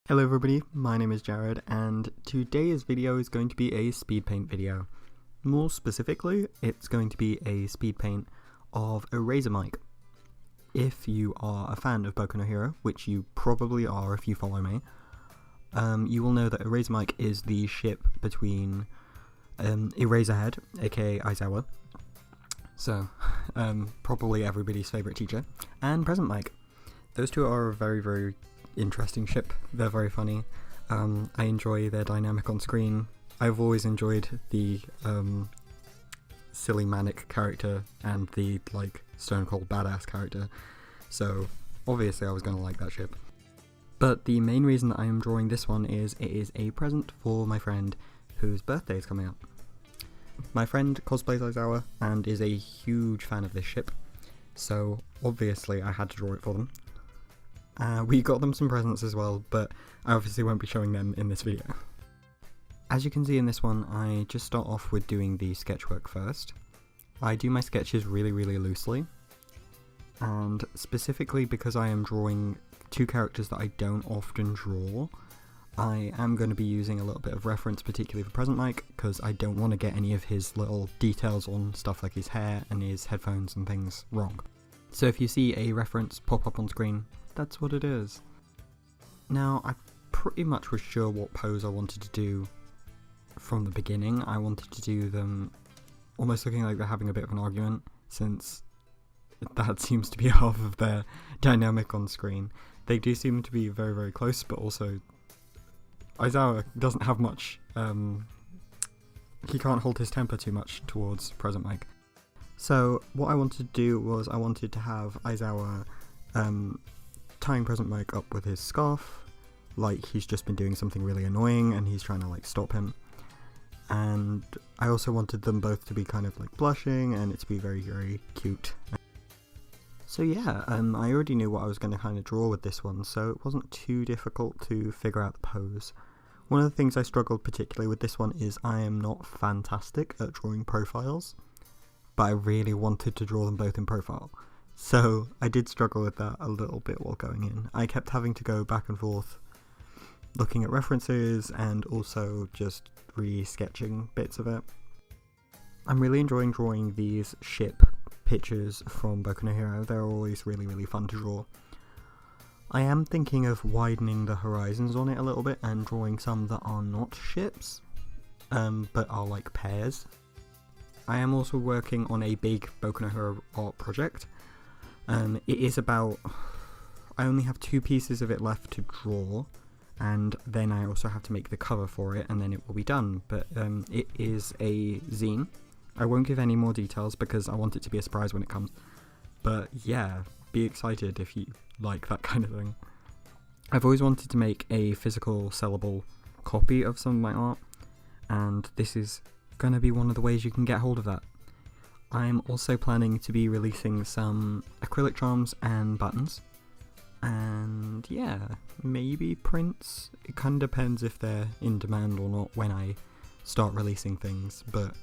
Hello everybody, my name is Jared, and today's video is going to be a speed paint video. More specifically, it's going to be a speed paint of EraserMic. If you are a fan of Boku no Hero, which you probably are if you follow me, you will know that EraserMic is the ship between Eraserhead, aka Aizawa, so probably everybody's favourite teacher, and Present Mic. Those two are a very interesting ship. They're very funny. I enjoy their dynamic on screen. I've always enjoyed the silly manic character and the stone cold badass character, so obviously I was gonna like that ship. But the main reason that I am drawing this one is it is a present for my friend whose birthday is coming up. My friend cosplays Aizawa and is a huge fan of this ship, so obviously I had to draw it for them. We got them some presents as well, but I obviously won't be showing them in this video. As you can see in this one, I just start off with doing the sketchwork first. I do my sketches really loosely, and specifically because I am drawing two characters that I don't often draw, I am going to be using a little bit of reference, particularly for Present Mic, because I don't want to get any of his little details on stuff like his hair and his headphones and things wrong. So if you see a reference pop up on screen, that's what it is. Now, I pretty much was sure what pose I wanted to do from the beginning. I wanted to do them almost looking like they're having a bit of an argument, since that seems to be half of their dynamic on screen. They do seem to be very close, but also Aizawa doesn't have much, he can't hold his temper too much towards Present Mic. So what I wanted to do was I wanted to have Aizawa tying Present Mic up with his scarf, like he's just been doing something really annoying and he's trying to stop him. And I also wanted them both to be kind of blushing and it to be very cute. So yeah, I already knew what I was going to kind of draw with this one, so it wasn't too difficult to figure out the pose. One of the things I struggled particularly with this one is I am not fantastic at drawing profiles, but I really wanted to draw them both in profile. So I did struggle with that a little bit while going in. I kept having to go back and forth looking at references and also just re-sketching bits of it. I'm really enjoying drawing these ship pictures from Boku no Hero. They're always really fun to draw. I am thinking of widening the horizons on it a little bit and drawing some that are not ships, but are like pairs. I am also working on a big Boku no Hero art project. It is about, I only have 2 pieces of it left to draw, and then I also have to make the cover for it, and then it will be done. But it is a zine. I won't give any more details because I want it to be a surprise when it comes. But yeah, be excited if you like that kind of thing. I've always wanted to make a physical sellable copy of some of my art, and this is going to be one of the ways you can get hold of that. I'm also planning to be releasing some acrylic charms and buttons, and yeah, maybe prints. It kind of depends if they're in demand or not when I start releasing things, but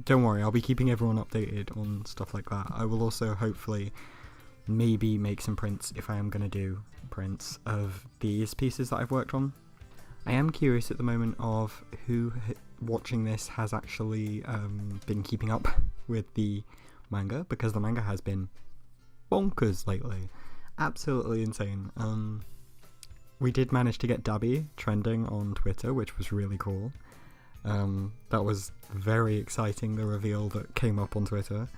don't worry, I'll be keeping everyone updated on stuff like that. I will also hopefully maybe make some prints, if I am going to do prints, of these pieces that I've worked on. I am curious at the moment of who watching this has actually been keeping up with the manga, because the manga has been bonkers lately. Absolutely insane. We did manage to get Dabby trending on Twitter, which was really cool. That was very exciting, the reveal that came up on Twitter.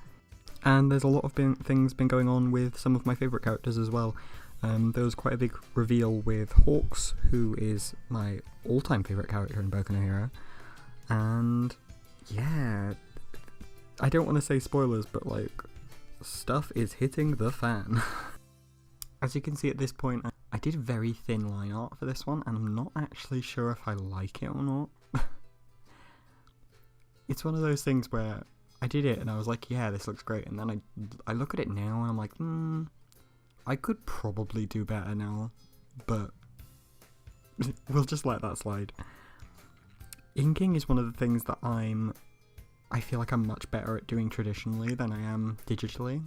And there's a lot of things been going on with some of my favourite characters as well. There was quite a big reveal with Hawks, who is my all-time favourite character in Boku no Hero. And yeah, I don't want to say spoilers, but stuff is hitting the fan. As you can see at this point, I did very thin line art for this one, and I'm not actually sure if I like it or not. It's one of those things where I did it and I was like, yeah, this looks great, and then I look at it now and I'm like, I could probably do better now, but we'll just let that slide. Inking is one of the things that I feel like I'm much better at doing traditionally than I am digitally.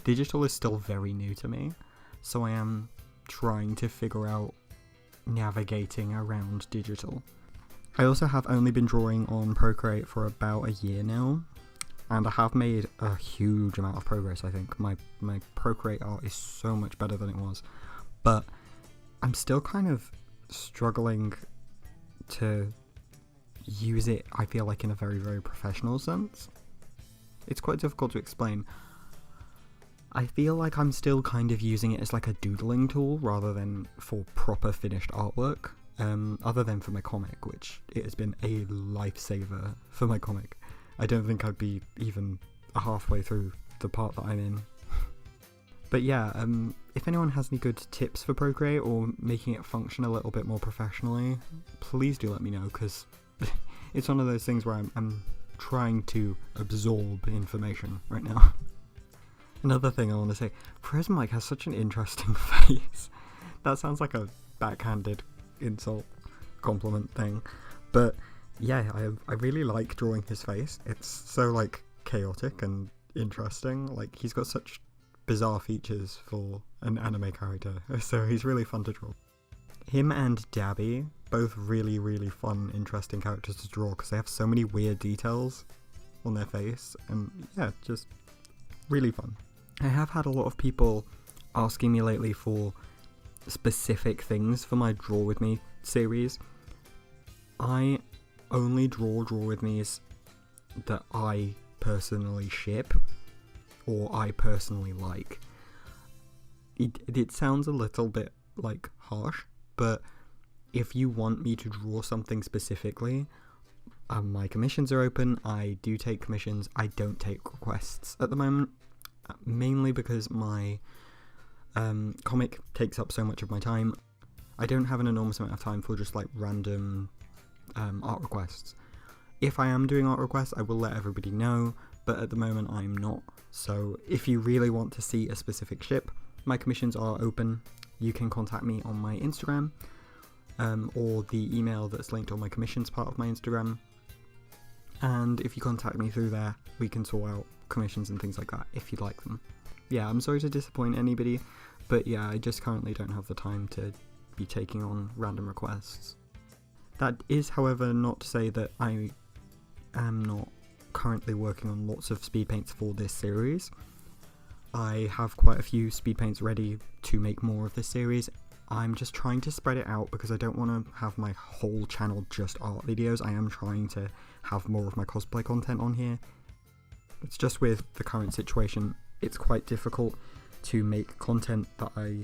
Digital is still very new to me, so I am trying to figure out navigating around digital. I also have only been drawing on Procreate for about a year now, and I have made a huge amount of progress. I think my Procreate art is so much better than it was, but I'm still kind of struggling to use it, I feel like, in a very, very professional sense. It's quite difficult to explain. I feel like I'm still kind of using it as like a doodling tool rather than for proper finished artwork. Other than for my comic, which it has been a lifesaver for my comic. I don't think I'd be even halfway through the part that I'm in. But yeah, if anyone has any good tips for Procreate or making it function a little bit more professionally, please do let me know, because it's one of those things where I'm trying to absorb information right now. Another thing I want to say, EraserMic has such an interesting face. That sounds like a backhanded insult compliment thing, but yeah, I really like drawing his face. It's so like chaotic and interesting. Like, he's got such bizarre features for an anime character, so he's really fun to draw. Him and Dabby, both really, really fun, interesting characters to draw because they have so many weird details on their face, and yeah, just really fun. I have had a lot of people asking me lately for specific things for my Draw With Me series. I only draw with me's that I personally ship or I personally like. It sounds a little bit like harsh, but if you want me to draw something specifically, my commissions are open. I do take commissions. I don't take requests at the moment, mainly because my comic takes up so much of my time. I don't have an enormous amount of time for just like random art requests. If I am doing art requests, I will let everybody know, but at the moment I'm not. So if you really want to see a specific ship, my commissions are open. You can contact me on my Instagram, or the email that's linked on my commissions part of my Instagram. And if you contact me through there, we can sort out commissions and things like that if you'd like them. Yeah, I'm sorry to disappoint anybody, but yeah, I just currently don't have the time to be taking on random requests. That is, however, not to say that I am not currently working on lots of speed paints for this series. I have quite a few speed paints ready to make more of this series. I'm just trying to spread it out because I don't want to have my whole channel just art videos. I am trying to have more of my cosplay content on here. It's just with the current situation, it's quite difficult to make content that I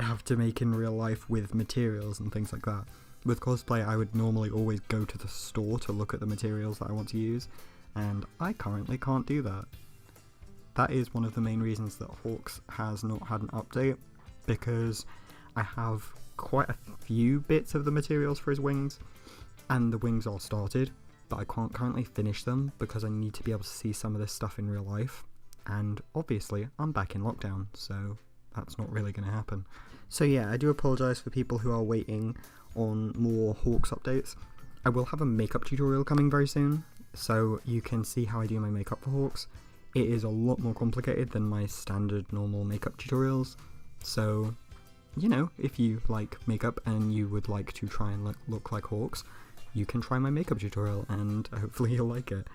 have to make in real life with materials and things like that. With cosplay, I would normally always go to the store to look at the materials that I want to use, and I currently can't do that. That is one of the main reasons that Hawks has not had an update, because I have quite a few bits of the materials for his wings, and the wings are started, but I can't currently finish them because I need to be able to see some of this stuff in real life, and obviously I'm back in lockdown, so that's not really going to happen. So yeah, I do apologise for people who are waiting on more Hawks updates. I will have a makeup tutorial coming very soon, so you can see how I do my makeup for Hawks. It is a lot more complicated than my standard normal makeup tutorials, so, you know, if you like makeup and you would like to try and look like Hawks, you can try my makeup tutorial and hopefully you'll like it.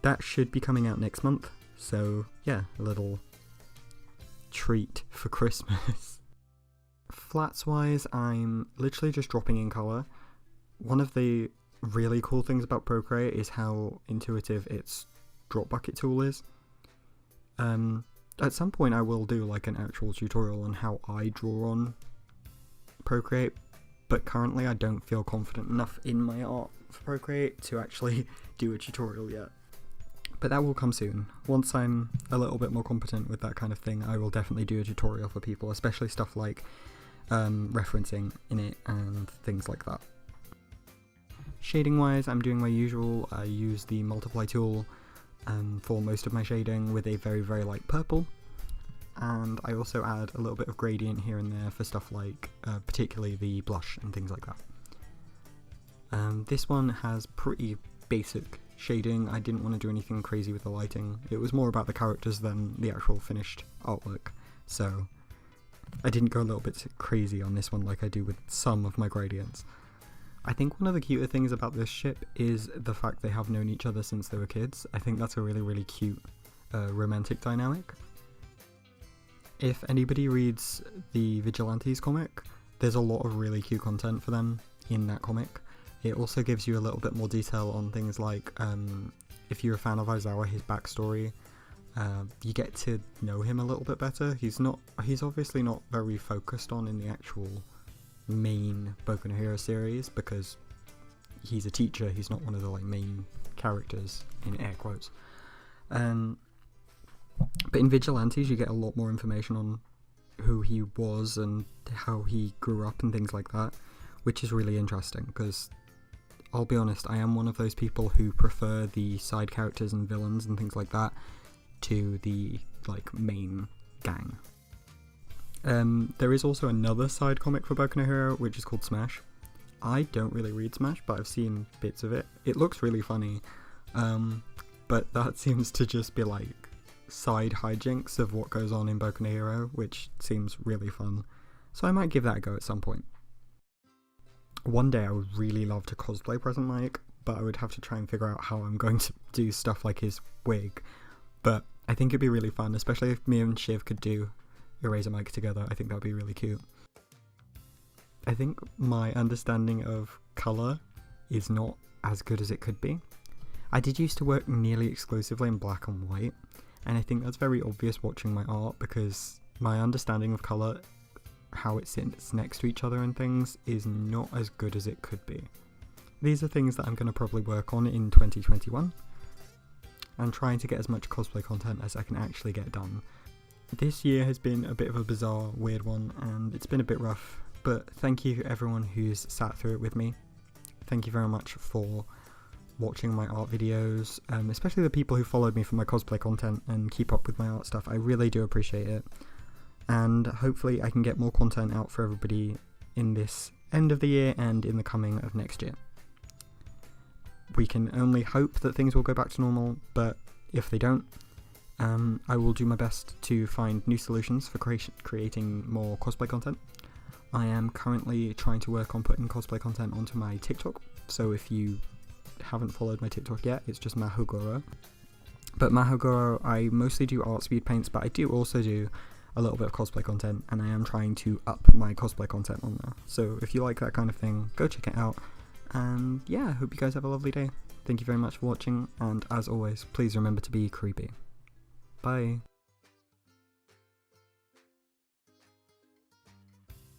That should be coming out next month, so yeah, a little treat for Christmas. Flats wise, I'm literally just dropping in colour. One of the really cool things about Procreate is how intuitive its drop bucket tool is. At some point I will do like an actual tutorial on how I draw on Procreate, but currently I don't feel confident enough in my art for Procreate to actually do a tutorial yet. But that will come soon. Once I'm a little bit more competent with that kind of thing, I will definitely do a tutorial for people, especially stuff like referencing in it and things like that. Shading wise, I'm doing my usual. I use the multiply tool for most of my shading with a very, very light purple, and I also add a little bit of gradient here and there for stuff like particularly the blush and things like that. This one has pretty basic shading. I didn't want to do anything crazy with the lighting. It was more about the characters than the actual finished artwork, so I didn't go a little bit crazy on this one like I do with some of my gradients. I think one of the cuter things about this ship is the fact they have known each other since they were kids. I think that's a really, really cute romantic dynamic. If anybody reads the Vigilantes comic, there's a lot of really cute content for them in that comic. It also gives you a little bit more detail on things like, if you're a fan of Aizawa, his backstory, you get to know him a little bit better. He's obviously not very focused on in the actual main Boku no Hero series because he's a teacher, he's not one of the like main characters in air quotes. But in Vigilantes you get a lot more information on who he was and how he grew up and things like that, which is really interesting because I'll be honest, I am one of those people who prefer the side characters and villains and things like that to the like main gang. There is also another side comic for Boku no Hero which is called Smash. I don't really read Smash, but I've seen bits of it. It looks really funny, but that seems to just be like side hijinks of what goes on in Boku no Hero, which seems really fun. So I might give that a go at some point. One day I would really love to cosplay Present Mic, but I would have to try and figure out how I'm going to do stuff like his wig. But I think it'd be really fun, especially if me and Shiv could do EraserMic together. I think that would be really cute. I think my understanding of colour is not as good as it could be. I did used to work nearly exclusively in black and white, and I think that's very obvious watching my art because my understanding of colour, how it sits next to each other and things, is not as good as it could be. These are things that I'm going to probably work on in 2021. I'm trying to get as much cosplay content as I can actually get done. This year has been a bit of a bizarre, weird one, and it's been a bit rough, but thank you everyone who's sat through it with me. Thank you very much for watching my art videos, especially the people who followed me for my cosplay content and keep up with my art stuff. I really do appreciate it, and hopefully I can get more content out for everybody in this end of the year and in the coming of next year. We can only hope that things will go back to normal, but if they don't, I will do my best to find new solutions for creating more cosplay content. I am currently trying to work on putting cosplay content onto my TikTok, so if you haven't followed my TikTok yet, it's just Mahogoro. But Mahogoro, I mostly do art speed paints, but I do also do a little bit of cosplay content, and I am trying to up my cosplay content on there. So if you like that kind of thing, go check it out. And yeah, I hope you guys have a lovely day. Thank you very much for watching, and as always, please remember to be creepy. Bye.